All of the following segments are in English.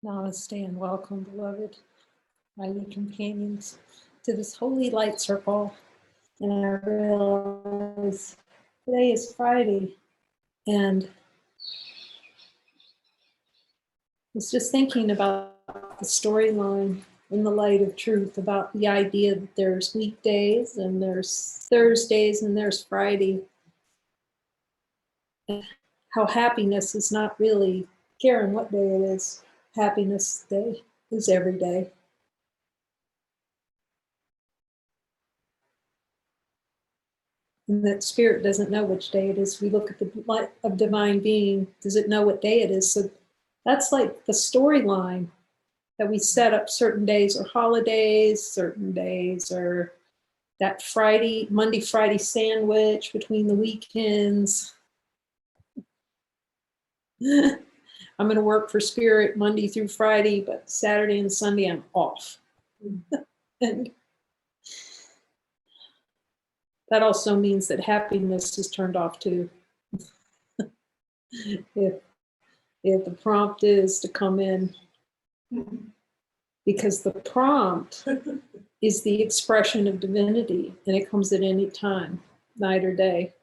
Namaste and welcome, beloved, my new companions, to this holy light circle. And I realize today is Friday, and I was just thinking about the storyline in the light of truth, about the idea that there's weekdays and there's Thursdays and there's Friday. And how happiness is not really caring what day it is. Happiness day is every day. And that spirit doesn't know which day it is. We look at the light of divine being. Does it know what day it is? So that's like the storyline that we set up. Certain days are holidays, certain days are that Friday, Monday, Friday sandwich between the weekends. I'm going to work for spirit Monday through Friday, but Saturday and Sunday I'm off. And that also means that happiness is turned off too. if the prompt is to come in, because the prompt is the expression of divinity, and it comes at any time, night or day.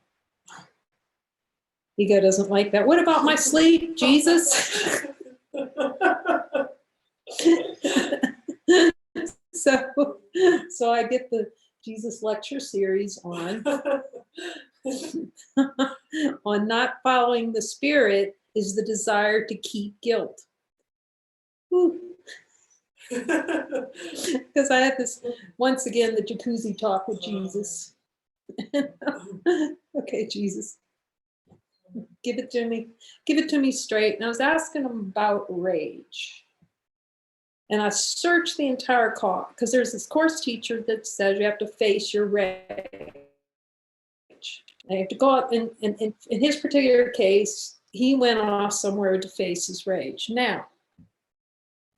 Ego doesn't like that. What about my sleep, Jesus? So I get the Jesus lecture series on on not following the spirit is the desire to keep guilt. Because I had this, once again, the jacuzzi talk with Jesus. Okay, Jesus, give it to me. Give it to me straight. And I was asking him about rage. And I searched the entire course, because there's this course teacher that says you have to face your rage. I have to go out, and in his particular case, he went off somewhere to face his rage. Now,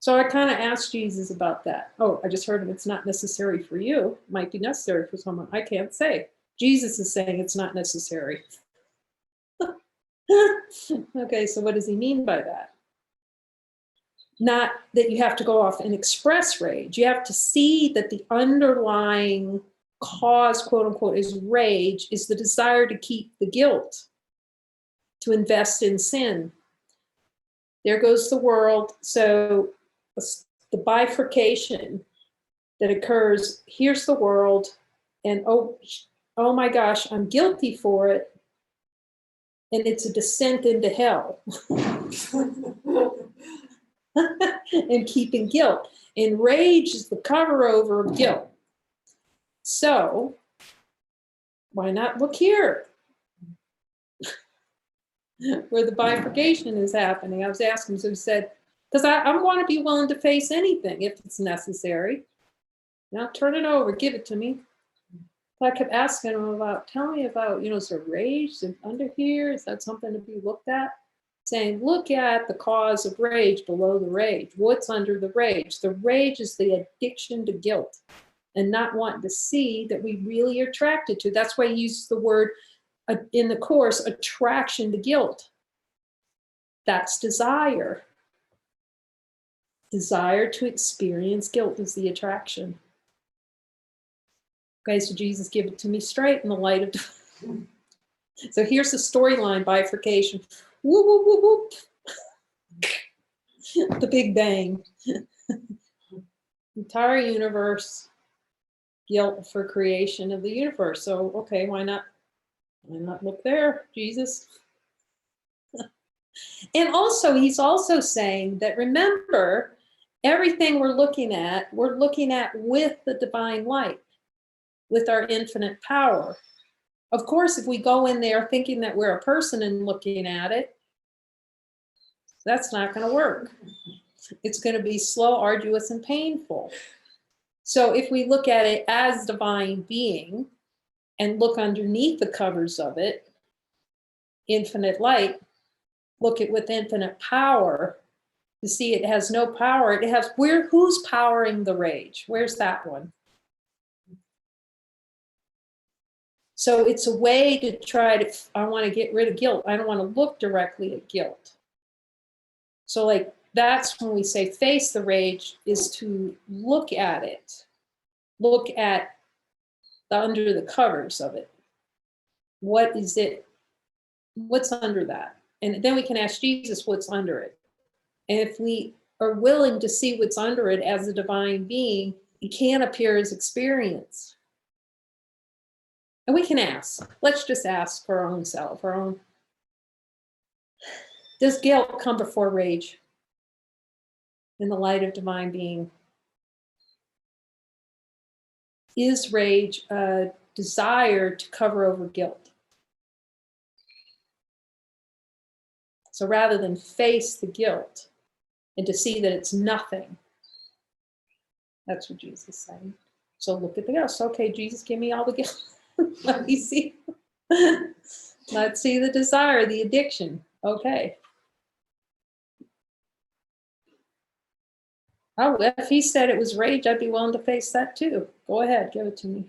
so I kind of asked Jesus about that. Oh, I just heard him, it's not necessary for you. It might be necessary for someone. I can't say. Jesus is saying it's not necessary. Okay, so what does he mean by that? Not that you have to go off and express rage. You have to see that the underlying cause, quote unquote, is rage, is the desire to keep the guilt, to invest in sin. There goes the world. So the bifurcation that occurs, here's the world, and oh my gosh, I'm guilty for it. And it's a descent into hell. And keeping guilt. And rage is the cover over of guilt. So why not look here? Where the bifurcation is happening. I was asking him, so he said, because I want to be willing to face anything if it's necessary. Now turn it over, give it to me. So I kept asking him about, tell me about, is there rage under here? Is that something to be looked at? Saying, look at the cause of rage below the rage. What's under the rage? The rage is the addiction to guilt and not wanting to see that we really are attracted to. That's why he uses the word in the course, attraction to guilt. That's desire. Desire to experience guilt is the attraction. Okay, so Jesus, give it to me straight in the light of... So here's the storyline bifurcation. Whoop, whoop, whoop, whoop. The Big Bang. Entire universe, guilt for creation of the universe. So, okay, why not look there, Jesus? And also, he's also saying that, remember, everything we're looking at with the divine light, with our infinite power. Of course, if we go in there thinking that we're a person and looking at it, that's not going to work. It's going to be slow, arduous, and painful. So if we look at it as divine being and look underneath the covers of it, infinite light, look at with infinite power, you see it has no power. It has, who's powering the rage? Where's that one? So it's a way to try I want to get rid of guilt. I don't want to look directly at guilt. So like that's when we say face the rage, is to look at it. Look at the under the covers of it. What is it? What's under that? And then we can ask Jesus what's under it. And if we are willing to see what's under it as a divine being, it can appear as experience. And we can ask. Let's just ask for our own self, our own. Does guilt come before rage in the light of divine being? Is rage a desire to cover over guilt? So rather than face the guilt and to see that it's nothing, that's what Jesus is saying. So look at the guilt. Okay, Jesus, give me all the guilt. Let me see. Let's see the desire, the addiction. Okay. Oh, if he said it was rage, I'd be willing to face that too. Go ahead, give it to me.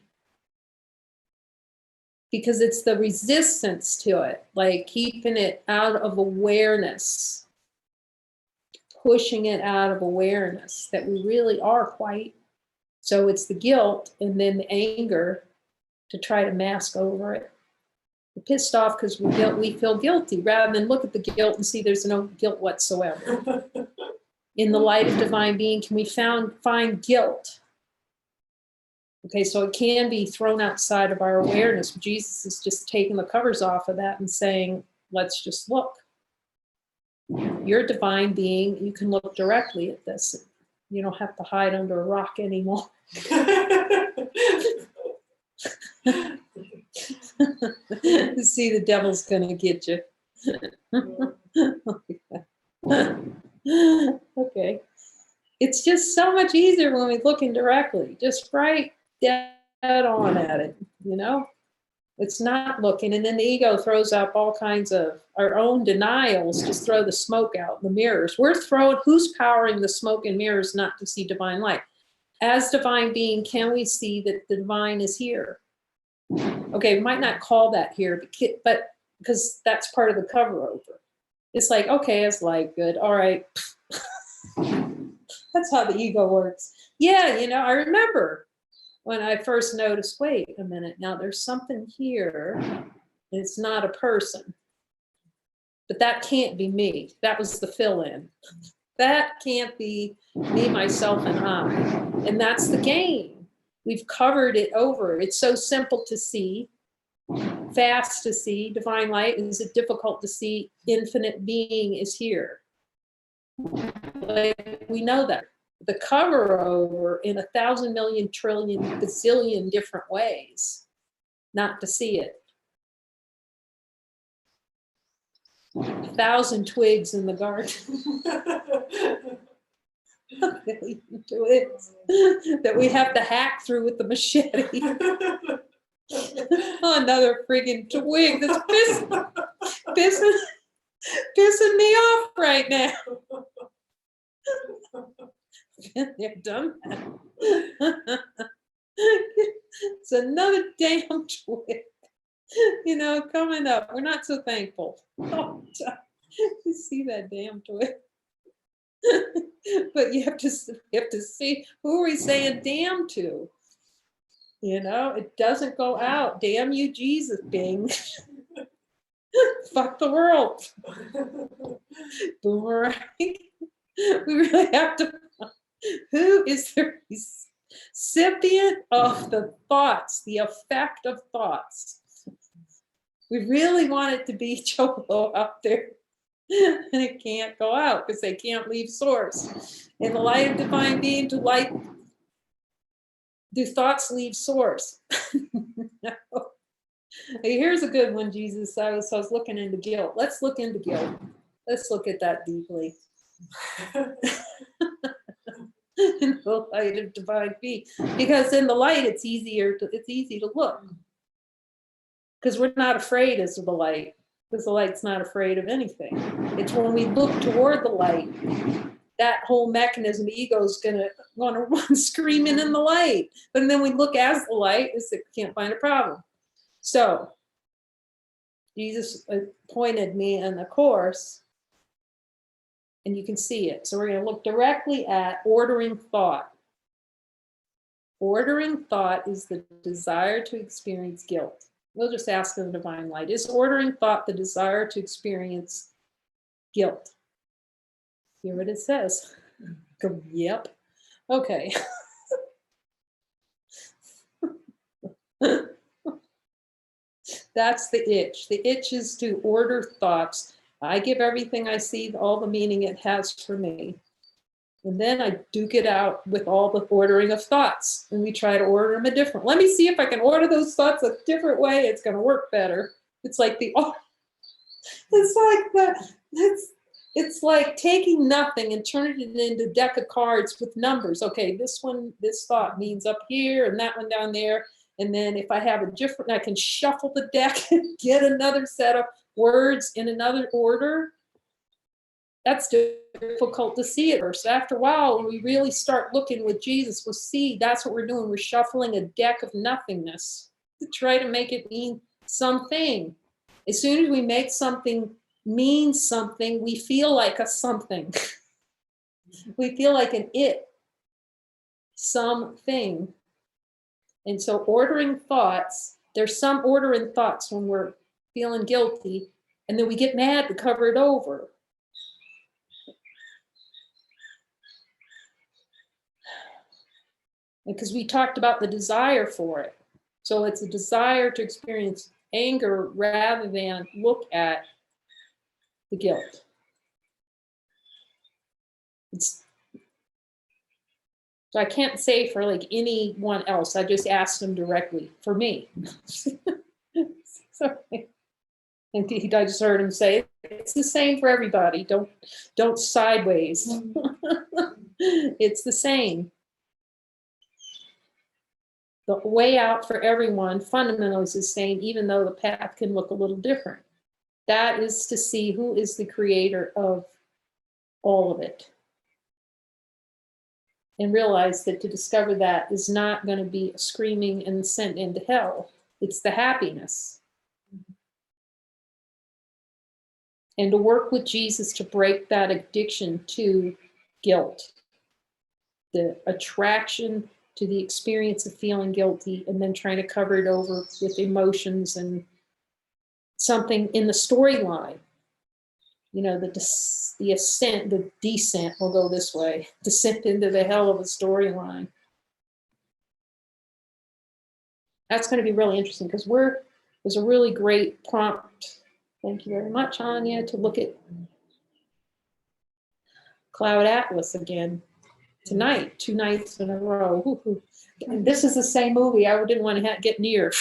Because it's the resistance to it, like keeping it out of awareness, pushing it out of awareness that we really are quite. So it's the guilt and then the anger to try to mask over it. We're pissed off because we feel guilty rather than look at the guilt and see there's no guilt whatsoever. In the light of divine being, can we find guilt? Okay, so it can be thrown outside of our awareness. Jesus is just taking the covers off of that and saying, let's just look. You're a divine being. You can look directly at this. You don't have to hide under a rock anymore. See, the devil's going to get you. Okay. It's just so much easier when we're looking directly, just right dead on at it, you know? It's not looking, and then the ego throws up all kinds of our own denials, just throw the smoke out, the mirrors. Who's powering the smoke and mirrors not to see divine light? As divine being, can we see that the divine is here? Okay, we might not call that here, but because that's part of the cover over. It's like, okay, it's like good, all right. That's how the ego works. Yeah, you know, I remember when I first noticed, wait a minute, now there's something here, and it's not a person. But that can't be me. That was the fill-in. That can't be me, myself, and I. And that's the game. We've covered it over. It's so simple to see, fast to see. Divine light. Is it difficult to see? Infinite being is here. Like, we know that. The cover over in 1,000 million trillion bazillion different ways, not to see it. 1,000 twigs in the garden. Twigs that we have to hack through with the machete. Oh, another friggin' twig that's pissing me off right now. They've done that. It's another damn twig, you know, coming up. We're not so thankful. Oh, you see that damn twig. But you have to see, who are we saying damn to? You know, it doesn't go out. Damn you, Jesus, Bing. Fuck the world. Boomerang. We really have to. Who is the recipient of the thoughts, the effect of thoughts? We really want it to be Cholo out there. And it can't go out because they can't leave source. In the light of divine being, do thoughts leave source? No. Hey, here's a good one, Jesus. I was looking into guilt. Let's look into guilt. Let's look at that deeply. In the light of divine being, because in the light it's easy to look, because we're not afraid as the light, because the light's not afraid of anything. It's when we look toward the light, that whole mechanism, the ego's gonna want to run screaming in the light. But then we look as the light, is it can't find a problem. So Jesus pointed me in the Course And you can see it. So we're going to look directly at ordering thought. Ordering thought is the desire to experience guilt. We'll just ask the divine light. Is ordering thought the desire to experience guilt? Hear what it says. Go, yep. Okay. That's the itch. The itch is to order thoughts. I give everything I see all the meaning it has for me. And then I duke it out with all the ordering of thoughts. And we try to order them a different. Let me see if I can order those thoughts a different way. It's going to work better. It's like it's like taking nothing and turning it into a deck of cards with numbers. Okay, this thought means up here and that one down there. And then if I have a different, I can shuffle the deck and get another set of words in another order. That's difficult to see at first. After a while, when we really start looking with Jesus, we'll see that's what we're doing. We're shuffling a deck of nothingness to try to make it mean something. As soon as we make something mean something, we feel like a something. We feel like an it, something. And so ordering thoughts, there's some order in thoughts when we're feeling guilty, and then we get mad to cover it over. Because we talked about the desire for it. So it's a desire to experience anger rather than look at the guilt. So I can't say for like anyone else. I just asked them directly for me. Sorry. And I just heard him say, it's the same for everybody. Don't sideways. It's the same. The way out for everyone fundamentally is the same, even though the path can look a little different. That is to see who is the creator of all of it. And realize that to discover that is not going to be screaming and sent into hell. It's the happiness. And to work with Jesus to break that addiction to guilt, the attraction to the experience of feeling guilty, and then trying to cover it over with emotions and something in the storyline. You know, the ascent, the descent, we'll go this way, descent into the hell of a storyline. That's going to be really interesting because there's a really great prompt. Thank you very much, Anya, to look at Cloud Atlas again tonight, 2 nights in a row. Woo-hoo. And this is the same movie I didn't want to get near.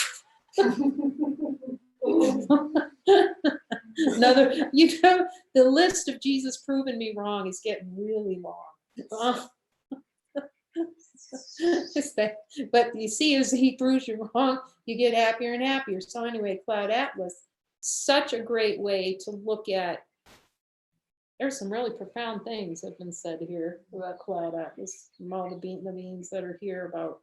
Another, the list of Jesus proving me wrong is getting really long. But you see, as he proves you wrong, you get happier and happier. So anyway, Cloud Atlas, such a great way to look at. There's some really profound things that have been said here about Cloud Atlas, from all the beings that are here about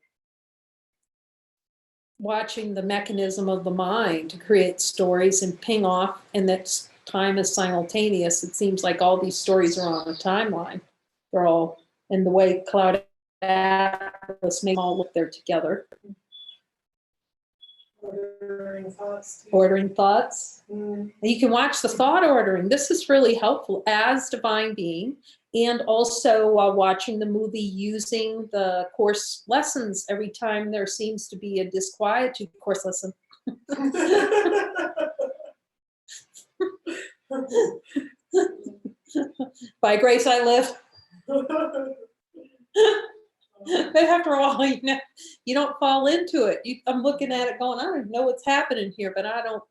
watching the mechanism of the mind to create stories and ping off, and that time is simultaneous. It seems like all these stories are on a timeline. They're all in the way Cloud Atlas make them all look there together. Ordering thoughts. Ordering thoughts. You can watch the thought ordering. This is really helpful as divine being, and also while watching the movie, using the course lessons every time there seems to be a disquietude. Course lesson. By grace I live. But after all, you don't fall into it. I'm looking at it going, I don't even know what's happening here, but I don't,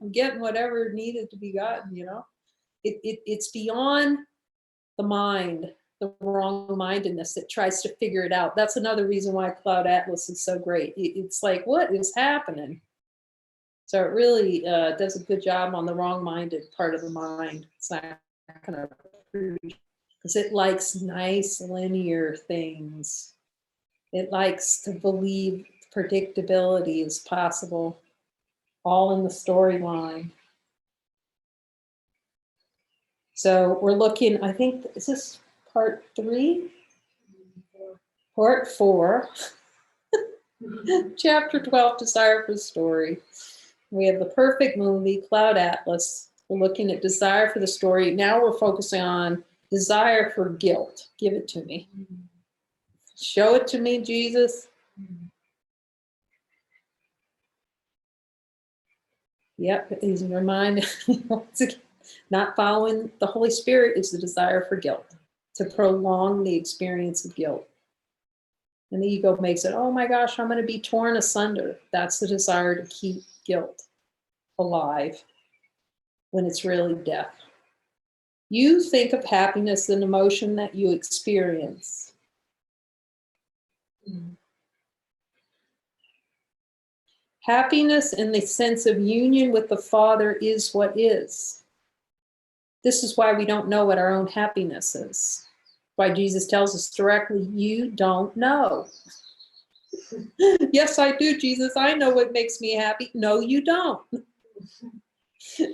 I'm getting whatever needed to be gotten, It's beyond the mind, the wrong-mindedness that tries to figure it out. That's another reason why Cloud Atlas is so great. It's like, what is happening? So it really does a good job on the wrong-minded part of the mind. It's not going to because it likes nice linear things. It likes to believe predictability is possible, all in the storyline. So we're looking, I think, is this part 3? Part 4. Chapter 12, Desire for the Story. We have the perfect movie, Cloud Atlas. We're looking at desire for the story. Now we're focusing on desire for guilt. Give it to me. Show it to me, Jesus. Yep, he's reminded once again, not following the Holy Spirit is the desire for guilt, to prolong the experience of guilt. And the ego makes it, oh my gosh, I'm going to be torn asunder. That's the desire to keep guilt alive when it's really death. You think of happiness an emotion that you experience. Happiness in the sense of union with the Father is what is. This is why we don't know what our own happiness is. Why Jesus tells us directly, you don't know. Yes, I do, Jesus. I know what makes me happy. No, you don't.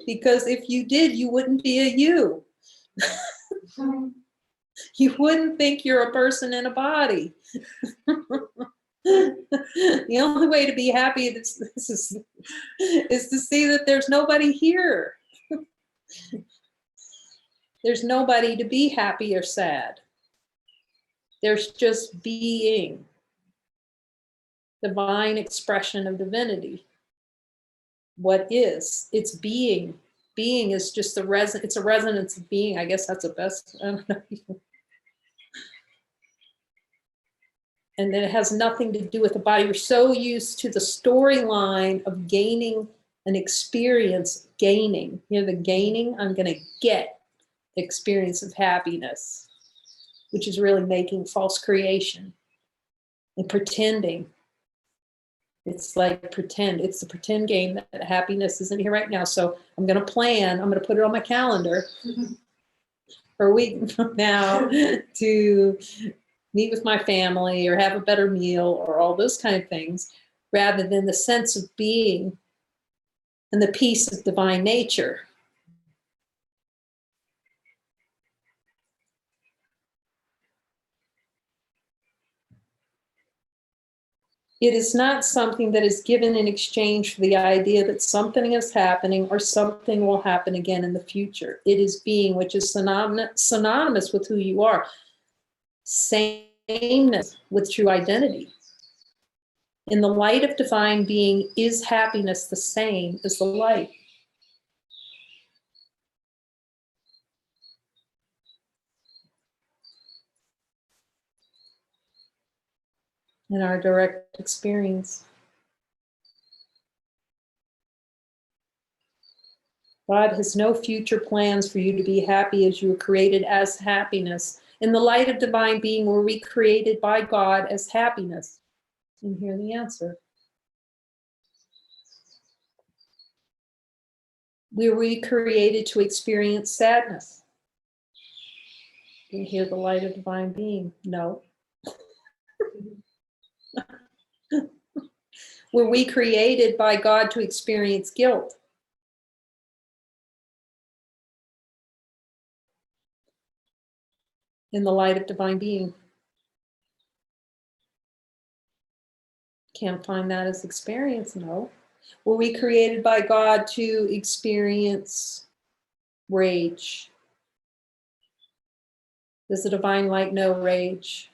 Because if you did, you wouldn't be a you. You wouldn't think you're a person in a body. The only way to be happy is to see that there's nobody here. There's nobody to be happy or sad. There's just being. Divine expression of divinity. What is? It's being. Being is just it's a resonance of being. I guess that's the best. I don't know. And then it has nothing to do with the body. We're so used to the storyline of gaining an experience, gaining. You know, the gaining, I'm going to get the experience of happiness, which is really making false creation and pretending. It's like pretend. It's the pretend game that happiness isn't here right now. So I'm going to plan. I'm going to put it on my calendar for a week from now to meet with my family or have a better meal or all those kind of things, rather than the sense of being and the peace of divine nature. It is not something that is given in exchange for the idea that something is happening or something will happen again in the future. It is being, which is synonymous with who you are. Sameness with true identity. In the light of divine being, is happiness the same as the light? In our direct experience. God has no future plans for you to be happy as you were created as happiness. In the light of divine being, were we created by God as happiness? And hear the answer. Were we created to experience sadness? And hear the light of divine being? No. Were we created by God to experience guilt? In the light of divine being? Can't find that as experience, no. Were we created by God to experience rage? Does the divine light know rage?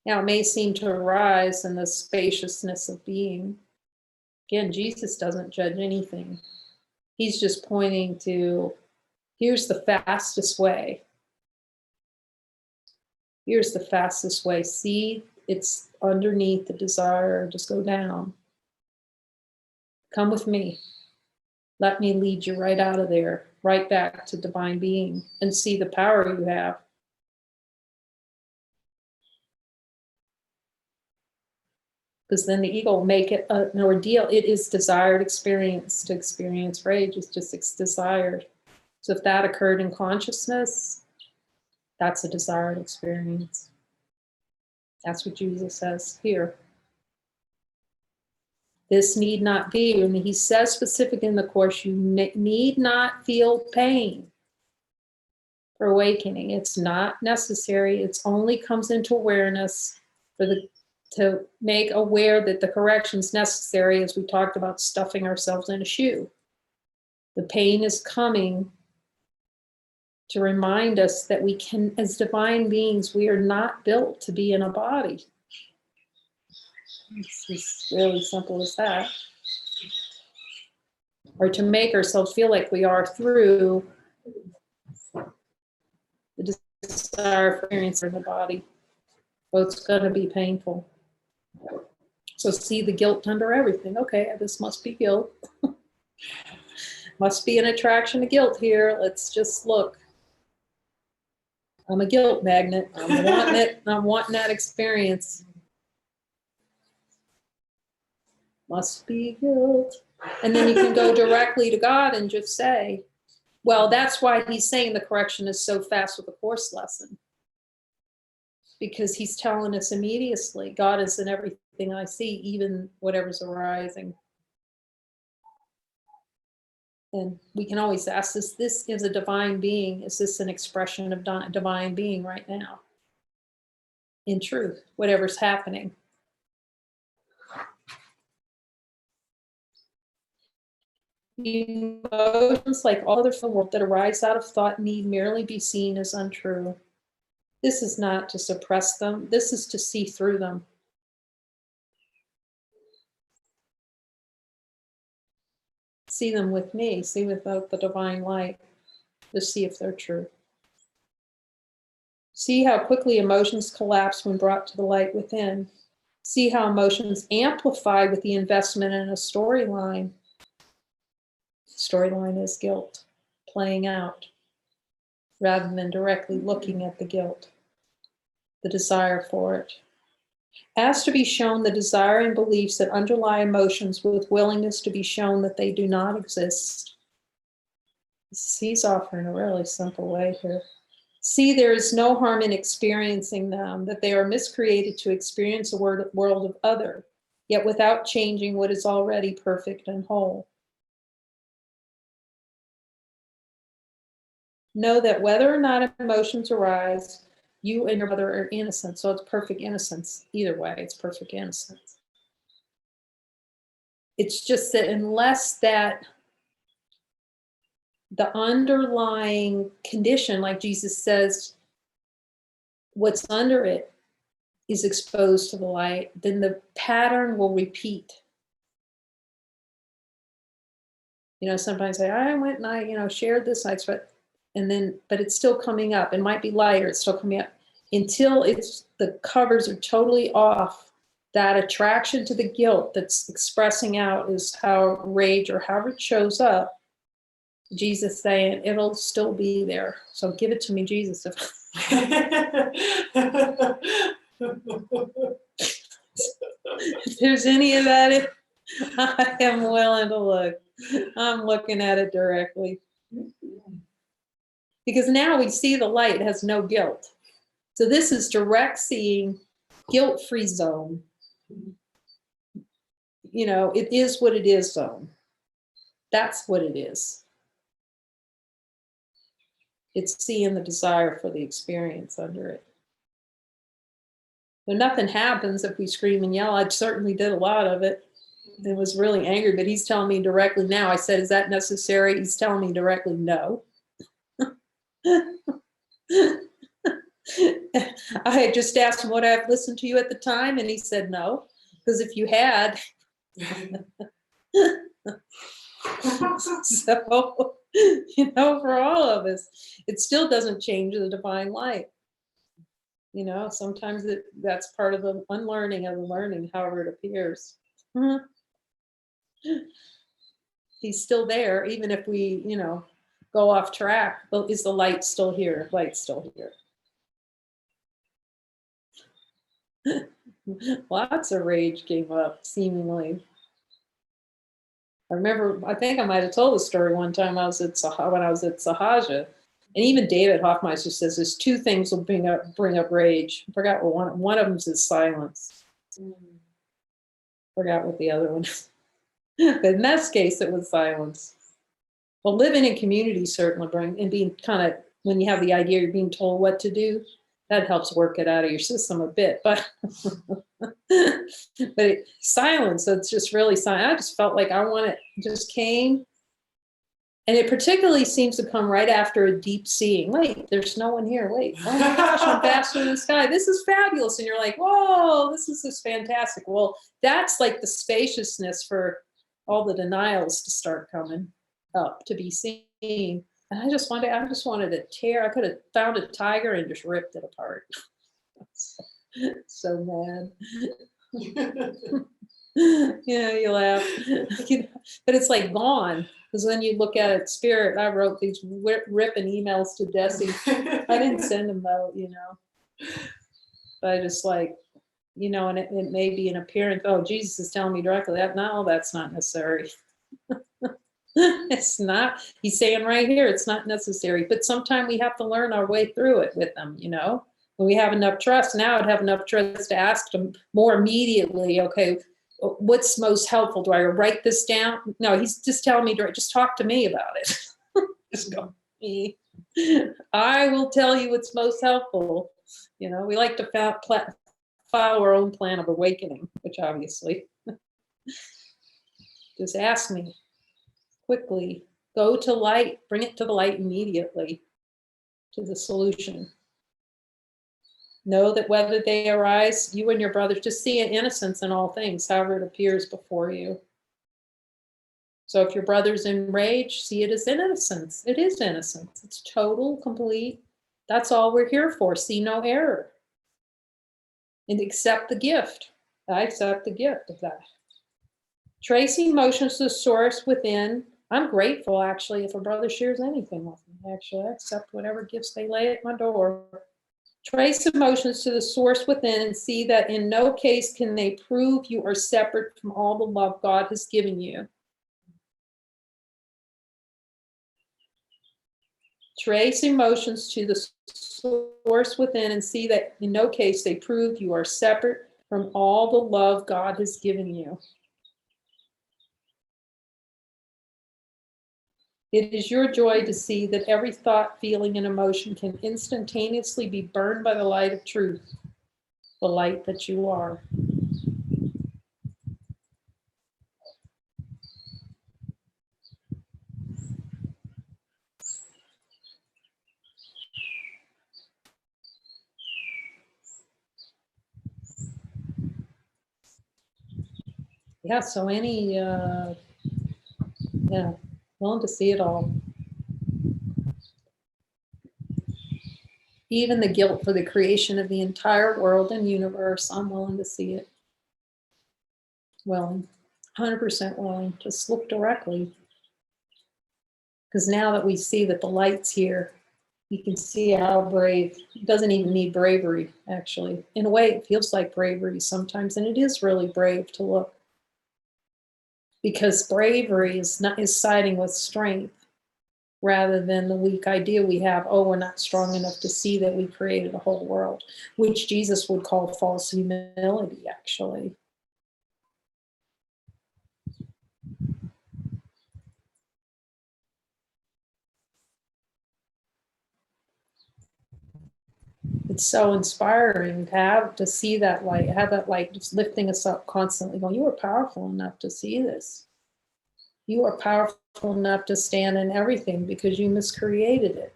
Now, it may seem to arise in the spaciousness of being. Again, Jesus doesn't judge anything. He's just pointing to, here's the fastest way. Here's the fastest way. See, it's underneath the desire. Just go down. Come with me. Let me lead you right out of there, right back to divine being, and see the power you have. Because then the ego will make it an ordeal. It is desired experience. To experience rage is just desired. So if that occurred in consciousness, that's a desired experience. That's what Jesus says here. This need not be. I mean, he says specific in the Course, you need not feel pain for awakening. It's not necessary. It only comes into awareness to make aware that the correction is necessary, as we talked about stuffing ourselves in a shoe. The pain is coming to remind us that we can, as divine beings, we are not built to be in a body. It's as really simple as that. Or to make ourselves feel like we are through the desire for experience in the body. So it's going to be painful. So see the guilt under everything. Okay, this must be guilt. Must be an attraction to guilt here. Let's just look. I'm a guilt magnet. I'm wanting it. I'm wanting that experience. Must be guilt. And then you can go directly to God and just say, well, that's why he's saying the correction is so fast with the Course lesson. Because he's telling us immediately, God is in everything I see, even whatever's arising. And we can always ask this is a divine being? Is this an expression of divine being right now? In truth, whatever's happening. Emotions, like all other world that arise out of thought, need merely be seen as untrue. This is not to suppress them. This is to see through them. See them with me. See without the divine light. To see if they're true. See how quickly emotions collapse when brought to the light within. See how emotions amplify with the investment in a storyline. Storyline is guilt playing out rather than directly looking at the guilt, the desire for it. As to be shown the desire and beliefs that underlie emotions with willingness to be shown that they do not exist. He's offering a really simple way here. See, there is no harm in experiencing them, that they are miscreated to experience a world of other, yet without changing what is already perfect and whole. Know that whether or not emotions arise, you and your brother are innocent. So it's perfect innocence. Either way, it's perfect innocence. It's just that unless that the underlying condition, like Jesus says, what's under it is exposed to the light, then the pattern will repeat. You know, sometimes I went and I shared this, and then, but it's still coming up. It might be lighter, it's still coming up. Until the covers are totally off, that attraction to the guilt that's expressing out is how rage or however it shows up. Jesus saying, it'll still be there. So give it to me, Jesus. If there's any of that, I am willing to look. I'm looking at it directly. Because now we see the light has no guilt. So this is direct seeing, guilt-free zone. You know, it is what it is zone. That's what it is. It's seeing the desire for the experience under it. So nothing happens if we scream and yell. I certainly did a lot of it. It was really angry, but he's telling me directly now. I said, is that necessary? He's telling me directly, no. I had just asked him, would I have listened to you at the time? And he said, no, because if you had. So, you know, for all of us, it still doesn't change the divine light. You know, sometimes that's part of the unlearning of the learning, however it appears. He's still there, even if we, go off track. Well, is the light still here? Light's still here. Lots of rage came up, seemingly. I remember, I think I might have told the story one time when I was at Sahaja. And even David Hoffmeister says there's two things will bring up rage. I forgot what one of them is silence. Forgot what the other one is. But in this case, it was silence. Well, living in community certainly and being kind of, when you have the idea you're being told what to do, that helps work it out of your system a bit. But silence, it's just really silent. I just felt like it just came. And it particularly seems to come right after a deep seeing. Wait, there's no one here. Wait, oh my gosh, I'm faster than the sky. This is fabulous. And you're like, whoa, this is just fantastic. Well, that's like the spaciousness for all the denials to start coming up to be seen. And I just wanted to tear. I could have found a tiger and just ripped it apart. So mad. Yeah, you laugh. But it's like gone. Because when you look at it, spirit, I wrote these ripping emails to Desi. I didn't send them though, But I just like, and it may be an appearance. Oh, Jesus is telling me directly that. No, that's not necessary. It's not. He's saying right here, it's not necessary. But sometimes we have to learn our way through it with them, When we have enough trust, now I'd have enough trust to ask them more immediately, okay, what's most helpful? Do I write this down? No, he's just telling me, just talk to me about it. Just go, me. I will tell you what's most helpful. We like to follow our own plan of awakening, which obviously, just ask me quickly. Go to light, bring it to the light immediately, to the solution. Know that whether they arise, you and your brothers, just see an innocence in all things, however it appears before you. So if your brother's enraged, see it as innocence. It is innocence. It's total, complete. That's all we're here for. See no error. And accept the gift. I accept the gift of that. Tracing motions to the source within. I'm grateful, actually, if a brother shares anything with me. Actually, I accept whatever gifts they lay at my door. Trace emotions to the source within and see that in no case can they prove you are separate from all the love God has given you. Trace emotions to the source within and see that in no case they prove you are separate from all the love God has given you. It is your joy to see that every thought, feeling, and emotion can instantaneously be burned by the light of truth, the light that you are. Yeah, so willing to see it all. Even the guilt for the creation of the entire world and universe, I'm willing to see it. Willing, 100% willing. Just look directly. Because now that we see that the light's here, you can see how brave. It doesn't even need bravery, actually. In a way, it feels like bravery sometimes, and it is really brave to look. Because bravery is siding with strength rather than the weak idea we have, oh, we're not strong enough to see that we created a whole world, which Jesus would call false humility, actually. It's so inspiring to see that light, have that light just lifting us up constantly, going, you are powerful enough to see this. You are powerful enough to stand in everything because you miscreated it.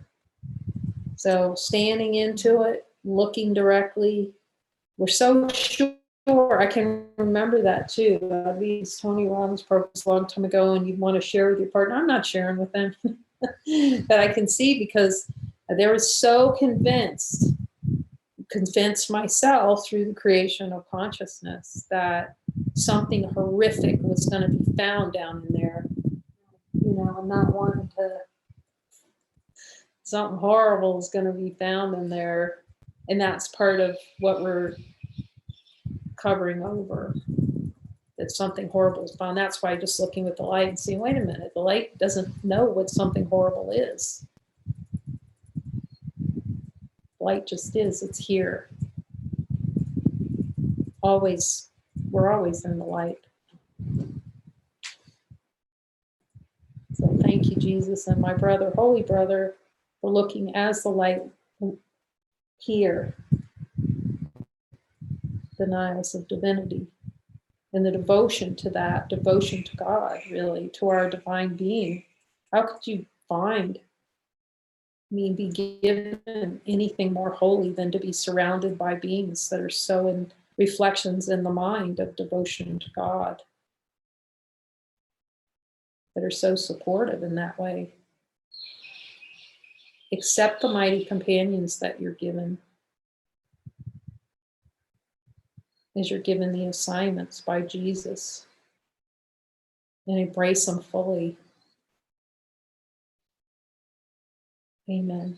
So standing into it, looking directly, we're so sure. I can remember that too. These Tony Robbins programs a long time ago, and you'd want to share with your partner. I'm not sharing with them. But I can see because they were so convinced myself through the creation of consciousness that something horrific was going to be found down in there. I'm not wanting to, something horrible is going to be found in there. And that's part of what we're covering over, that something horrible is found. That's why just looking with the light and seeing, wait a minute, the light doesn't know what something horrible is. Light just is, it's here. Always, we're always in the light. Jesus and my brother, holy brother, for looking as the light here, denials of divinity, and the devotion to that, devotion to God, really, to our divine being. How could you be given anything more holy than to be surrounded by beings that are so in reflections in the mind of devotion to God, that are so supportive in that way? Accept the mighty companions that you're given, as you're given the assignments by Jesus, and embrace them fully. Amen.